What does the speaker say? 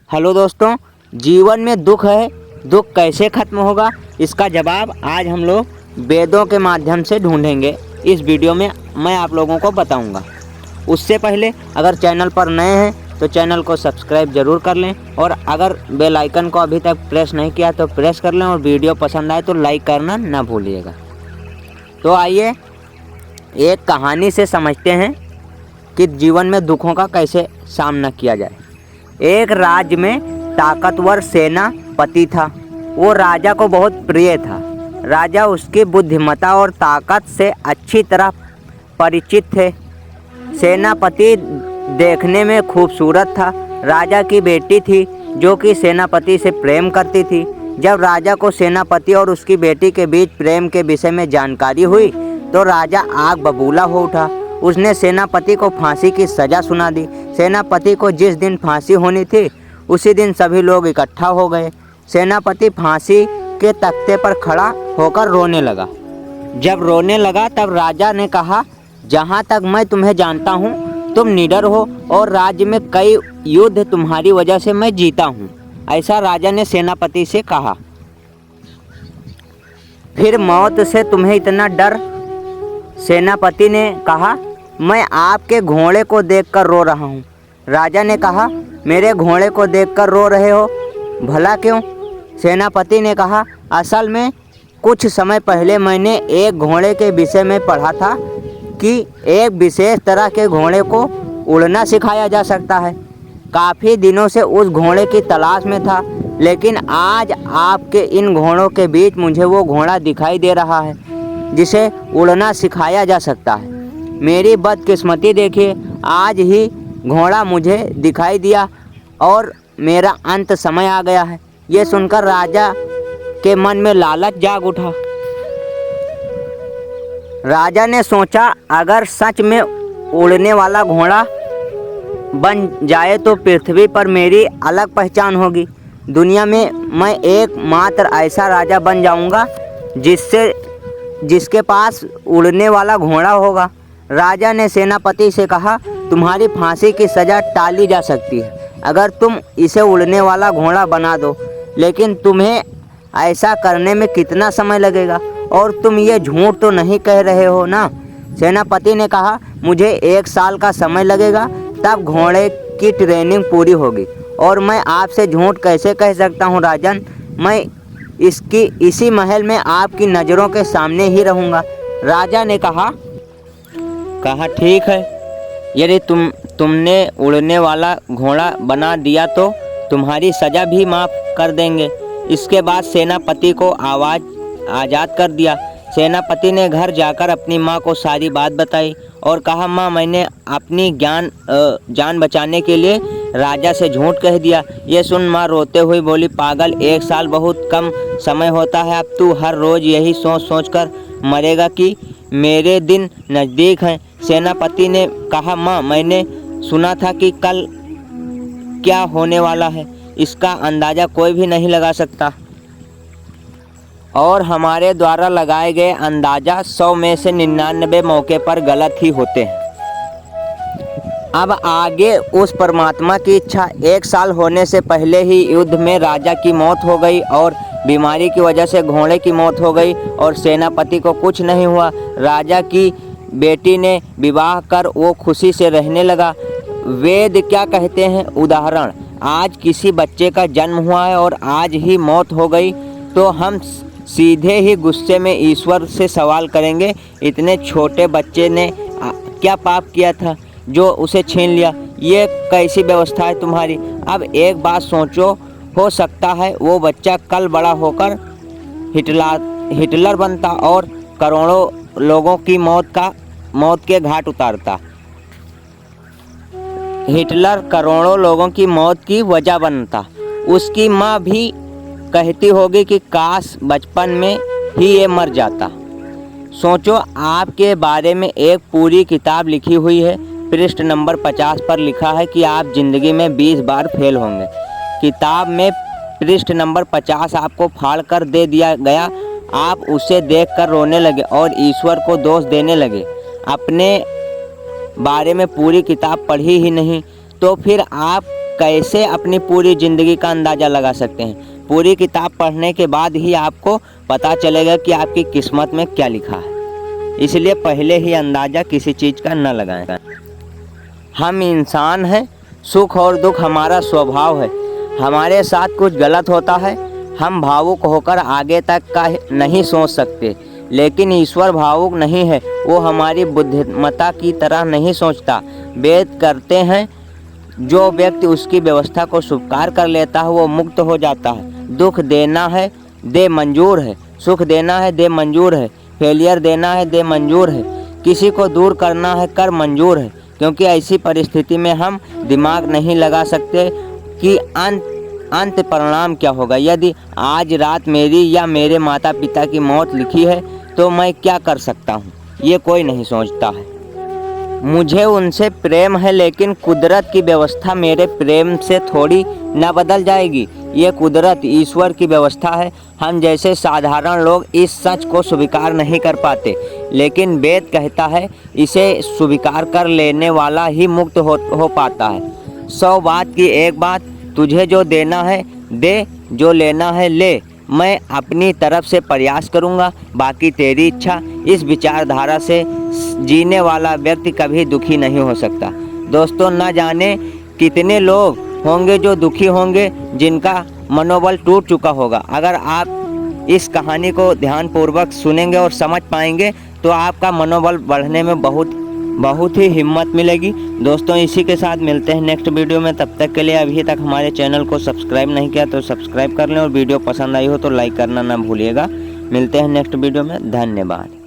Hello दोस्तों, जीवन में दुख है, दुख कैसे खत्म होगा, इसका जवाब आज हम लोग वेदों के माध्यम से ढूंढेंगे। इस वीडियो में मैं आप लोगों को बताऊंगा। उससे पहले अगर चैनल पर नए हैं तो चैनल को सब्सक्राइब ज़रूर कर लें, और अगर बेल आइकन को अभी तक प्रेस नहीं किया तो प्रेस कर लें, और वीडियो पसंद आए तो लाइक करना ना भूलिएगा। तो आइए एक कहानी से समझते हैं कि जीवन में दुखों का कैसे सामना किया जाए। एक राज्य में ताकतवर सेनापति था। वो राजा को बहुत प्रिय था। राजा उसकी बुद्धिमत्ता और ताकत से अच्छी तरह परिचित थे। सेनापति देखने में खूबसूरत था। राजा की बेटी थी जो कि सेनापति से प्रेम करती थी। जब राजा को सेनापति और उसकी बेटी के बीच प्रेम के विषय में जानकारी हुई तो राजा आग बबूला हो उठा। उसने सेनापति को फांसी की सज़ा सुना दी। सेनापति को जिस दिन फांसी होनी थी उसी दिन सभी लोग इकट्ठा हो गए। सेनापति फांसी के तख्ते पर खड़ा होकर रोने लगा। जब रोने लगा तब राजा ने कहा, जहाँ तक मैं तुम्हें जानता हूँ तुम निडर हो और राज्य में कई युद्ध तुम्हारी वजह से मैं जीता हूँ। ऐसा राजा ने सेनापति से कहा। फिर मौत से तुम्हें इतना डर? सेनापति ने कहा, मैं आपके घोड़े को देखकर रो रहा हूँ। राजा ने कहा, मेरे घोड़े को देखकर रो रहे हो, भला क्यों? सेनापति ने कहा, असल में कुछ समय पहले मैंने एक घोड़े के विषय में पढ़ा था कि एक विशेष तरह के घोड़े को उड़ना सिखाया जा सकता है। काफ़ी दिनों से उस घोड़े की तलाश में था, लेकिन आज आपके इन घोड़ों के बीच मुझे वो घोड़ा दिखाई दे रहा है जिसे उड़ना सिखाया जा सकता है। मेरी बदकिस्मती देखिए, आज ही घोड़ा मुझे दिखाई दिया और मेरा अंत समय आ गया है। ये सुनकर राजा के मन में लालच जाग उठा। राजा ने सोचा, अगर सच में उड़ने वाला घोड़ा बन जाए तो पृथ्वी पर मेरी अलग पहचान होगी। दुनिया में मैं एकमात्र ऐसा राजा बन जाऊंगा जिसके पास उड़ने वाला घोड़ा होगा। राजा ने सेनापति से कहा, तुम्हारी फांसी की सज़ा टाली जा सकती है अगर तुम इसे उड़ने वाला घोड़ा बना दो, लेकिन तुम्हें ऐसा करने में कितना समय लगेगा? और तुम ये झूठ तो नहीं कह रहे हो ना? सेनापति ने कहा, मुझे 1 साल का समय लगेगा, तब घोड़े की ट्रेनिंग पूरी होगी। और मैं आपसे झूठ कैसे कह सकता हूँ राजन? मैं इसी महल में आपकी नज़रों के सामने ही रहूँगा। राजा ने कहा, ठीक है, यदि तुमने उड़ने वाला घोड़ा बना दिया तो तुम्हारी सज़ा भी माफ़ कर देंगे। इसके बाद सेनापति को आज़ाद कर दिया। सेनापति ने घर जाकर अपनी माँ को सारी बात बताई और कहा, माँ, मैंने अपनी जान बचाने के लिए राजा से झूठ कह दिया। ये सुन माँ रोते हुए बोली, पागल, 1 साल बहुत कम समय होता है। अब तू हर रोज़ यही सोच कर मरेगा कि मेरे दिन नज़दीक हैं। सेनापति ने कहा, माँ, मैंने सुना था कि कल क्या होने वाला है, इसका अंदाज़ा कोई भी नहीं लगा सकता, और हमारे द्वारा लगाए गए अंदाज़ा 100 में से 99 मौके पर गलत ही होते हैं। अब आगे उस परमात्मा की इच्छा। 1 साल होने से पहले ही युद्ध में राजा की मौत हो गई और बीमारी की वजह से घोड़े की मौत हो गई, और सेनापति को कुछ नहीं हुआ। राजा की बेटी ने विवाह कर वो खुशी से रहने लगा। वेद क्या कहते हैं? उदाहरण, आज किसी बच्चे का जन्म हुआ है और आज ही मौत हो गई तो हम सीधे ही गुस्से में ईश्वर से सवाल करेंगे, इतने छोटे बच्चे ने क्या पाप किया था जो उसे छीन लिया? ये कैसी व्यवस्था है तुम्हारी? अब एक बात सोचो, हो सकता है वो बच्चा कल बड़ा होकर हिटलर बनता और करोड़ों लोगों की मौत के घाट उतारता। हिटलर करोड़ों लोगों की मौत की वजह बनता। उसकी माँ भी कहती होगी कि काश बचपन में ही ये मर जाता। सोचो, आपके बारे में एक पूरी किताब लिखी हुई है। पृष्ठ नंबर 50 पर लिखा है कि आप ज़िंदगी में 20 बार फेल होंगे। किताब में पृष्ठ नंबर 50 आपको फाड़ कर दे दिया गया। आप उसे देखकर रोने लगे और ईश्वर को दोष देने लगे। अपने बारे में पूरी किताब पढ़ी ही नहीं तो फिर आप कैसे अपनी पूरी ज़िंदगी का अंदाज़ा लगा सकते हैं। पूरी किताब पढ़ने के बाद ही आपको पता चलेगा कि आपकी किस्मत में क्या लिखा है। इसलिए पहले ही अंदाज़ा किसी चीज़ का न लगाएं। हम इंसान हैं, सुख और दुख हमारा स्वभाव है। हमारे साथ कुछ गलत होता है, हम भावुक होकर आगे तक का नहीं सोच सकते, लेकिन ईश्वर भावुक नहीं है, वो हमारी बुद्धिमत्ता की तरह नहीं सोचता। वेद करते हैं जो व्यक्ति उसकी व्यवस्था को स्वीकार कर लेता है वो मुक्त हो जाता है। दुख देना है दे मंजूर है, सुख देना है दे मंजूर है, फेलियर देना है दे मंजूर है, किसी को दूर करना है कर मंजूर है। क्योंकि ऐसी परिस्थिति में हम दिमाग नहीं लगा सकते कि अंत परिणाम क्या होगा। यदि आज रात मेरी या मेरे माता पिता की मौत लिखी है तो मैं क्या कर सकता हूँ, ये कोई नहीं सोचता है। मुझे उनसे प्रेम है, लेकिन कुदरत की व्यवस्था मेरे प्रेम से थोड़ी न बदल जाएगी। ये कुदरत ईश्वर की व्यवस्था है। हम जैसे साधारण लोग इस सच को स्वीकार नहीं कर पाते, लेकिन वेद कहता है इसे स्वीकार कर लेने वाला ही मुक्त हो पाता है। 100 बात की एक बात, तुझे जो देना है दे, जो लेना है ले। मैं अपनी तरफ से प्रयास करूंगा, बाकी तेरी इच्छा। इस विचारधारा से जीने वाला व्यक्ति कभी दुखी नहीं हो सकता। दोस्तों, न जाने कितने लोग होंगे जो दुखी होंगे, जिनका मनोबल टूट चुका होगा। अगर आप इस कहानी को ध्यानपूर्वक सुनेंगे और समझ पाएंगे तो आपका मनोबल बढ़ने में बहुत ही हिम्मत मिलेगी। दोस्तों, इसी के साथ मिलते हैं नेक्स्ट वीडियो में। तब तक के लिए अभी तक हमारे चैनल को सब्सक्राइब नहीं किया तो सब्सक्राइब कर लें, और वीडियो पसंद आई हो तो लाइक करना ना भूलिएगा। मिलते हैं नेक्स्ट वीडियो में। धन्यवाद।